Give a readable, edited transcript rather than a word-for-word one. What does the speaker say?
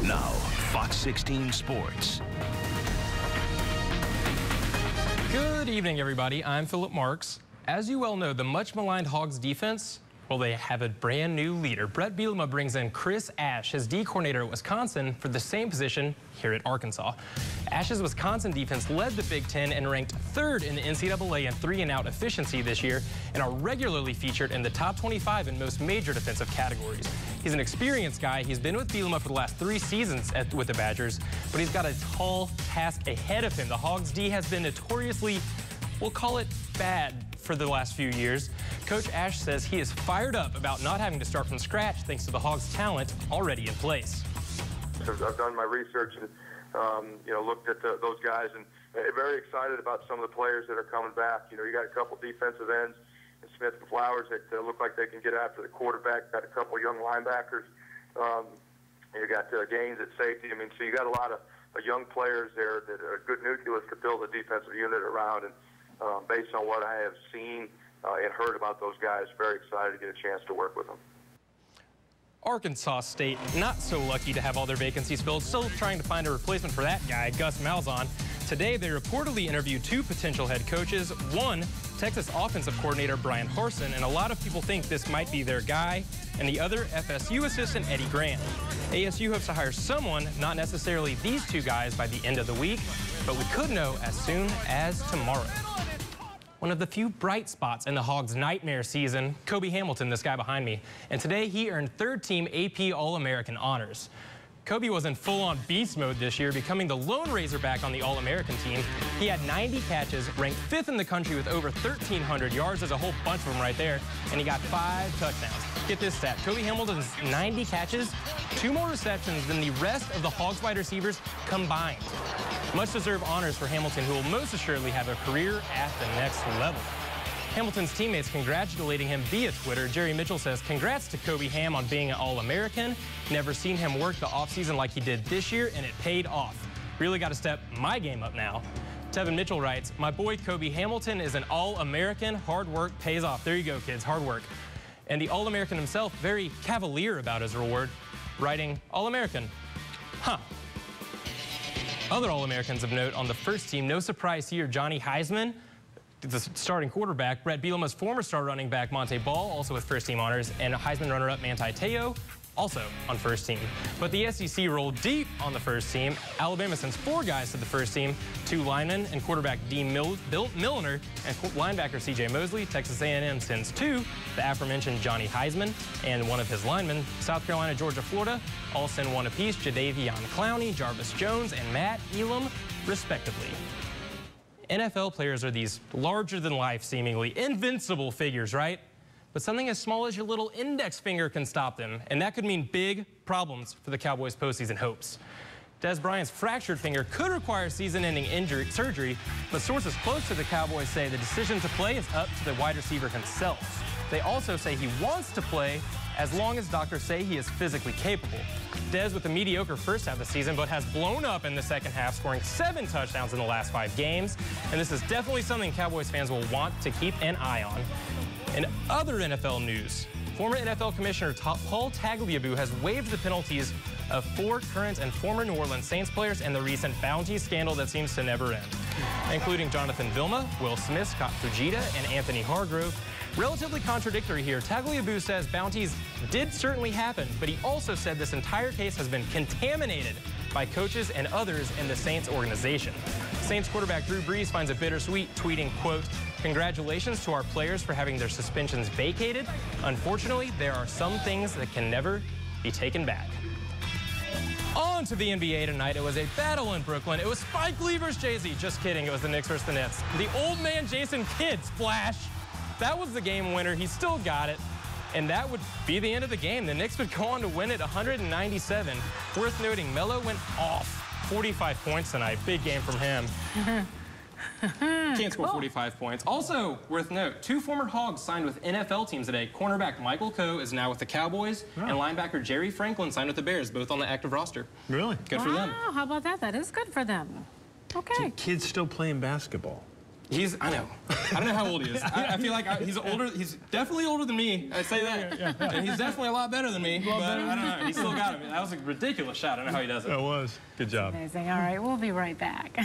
Now, Fox 16 Sports. Good evening, everybody. I'm Phillip Marks. As you well know, the much-maligned Hogs defense, well, they have a brand new leader. Brett Bielema brings in Chris Ash, his D coordinator at Wisconsin, for the same position here at Arkansas. Ash's Wisconsin defense led the Big Ten and ranked third in the NCAA in 3-and-out efficiency this year, and are regularly featured in the top 25 in most major defensive categories. He's an experienced guy. He's been with Bielema for the last 3 seasons with the Badgers, but he's got a tall task ahead of him. The Hogs D has been notoriously, we'll call it, bad for the last few years. Coach Ash says he is fired up about not having to start from scratch thanks to the Hogs' talent already in place. I've done my research and looked at those guys, and very excited about some of the players that are coming back. You got a couple defensive ends, and Smith and Flowers, that look like they can get after the quarterback. Got a couple young linebackers. You got Gaines at safety. So you got a lot of young players there that are a good nucleus to build a defensive unit around. And based on what I have seen and heard about those guys, very excited to get a chance to work with them. Arkansas State, not so lucky to have all their vacancies filled, still trying to find a replacement for that guy, Gus Malzahn. Today, they reportedly interviewed 2 potential head coaches. One, Texas offensive coordinator Brian Harsin, and a lot of people think this might be their guy, and the other, FSU assistant Eddie Grant. ASU hopes to hire someone, not necessarily these 2 guys, by the end of the week, but we could know as soon as tomorrow. One of the few bright spots in the Hogs' nightmare season, Kobe Hamilton, this guy behind me. And today he earned 3rd-team AP All-American honors. Kobe was in full-on beast mode this year, becoming the lone Razorback on the All-American team. He had 90 catches, ranked 5th in the country with over 1,300 yards. There's a whole bunch of them right there. And he got 5 touchdowns. Get this stat. Kobe Hamilton's 90 catches, 2 more receptions than the rest of the Hogs wide receivers combined. Much-deserved honors for Hamilton, who will most assuredly have a career at the next level. Hamilton's teammates congratulating him via Twitter. Jerry Mitchell says, "Congrats to Kobe Ham on being an All-American. Never seen him work the offseason like he did this year, and it paid off. Really got to step my game up now." Tevin Mitchell writes, "My boy Kobe Hamilton is an All-American. Hard work pays off." There you go, kids, hard work. And the All-American himself, very cavalier about his reward, writing, "All-American. Huh." Other All-Americans of note on the first team, no surprise here, Johnny Heisman, the starting quarterback, Brett Bielema's former star running back, Monte Ball, also with first-team honors, and Heisman runner-up Manti Te'o, also on first team. But the SEC rolled deep on the first team. Alabama sends 4 guys to the first team, 2 linemen and quarterback Dean Milliner and linebacker C.J. Mosley. Texas A&M sends 2, the aforementioned Johnny Heisman and one of his linemen. South Carolina, Georgia, Florida all send 1 apiece, Jadeveon Clowney, Jarvis Jones, and Matt Elam, respectively. NFL players are these larger-than-life, seemingly invincible figures, right? But something as small as your little index finger can stop them, and that could mean big problems for the Cowboys' postseason hopes. Des Bryant's fractured finger could require season-ending surgery, but sources close to the Cowboys say the decision to play is up to the wide receiver himself. They also say he wants to play as long as doctors say he is physically capable. Dez with a mediocre first half of the season, but has blown up in the second half, scoring 7 touchdowns in the last 5 games. And this is definitely something Cowboys fans will want to keep an eye on. In other NFL news, former NFL Commissioner Paul Tagliabue has waived the penalties of 4 current and former New Orleans Saints players in the recent bounty scandal that seems to never end, including Jonathan Vilma, Will Smith, Scott Fujita, and Anthony Hargrove. Relatively contradictory here. Tagliabue says bounties did certainly happen, but he also said this entire case has been contaminated by coaches and others in the Saints organization. Saints quarterback Drew Brees finds it bittersweet, tweeting, quote, "Congratulations to our players for having their suspensions vacated. Unfortunately, there are some things that can never be taken back." On to the NBA tonight. It was a battle in Brooklyn. It was Spike Lee versus Jay-Z. Just kidding. It was the Knicks versus the Nets. The old man Jason Kidd splash. That was the game winner. He still got it. And that would be the end of the game. The Knicks would go on to win it 197. Worth noting, Melo went off. 45 points tonight. Big game from him. Can't score 45 points. Also, worth note, 2 former Hogs signed with NFL teams today. Cornerback Michael Coe is now with the Cowboys, and linebacker Jerry Franklin signed with the Bears, both on the active roster. Really? Good for them. Wow, how about that? That is good for them. Okay. So kids still playing basketball. I know. I don't know how old he is. I feel like he's older. He's definitely older than me. I say that. Yeah. And he's definitely a lot better than me. But I don't know. He still got it. That was a ridiculous shot. I don't know how he does it. That was. Good job. Amazing. All right, we'll be right back.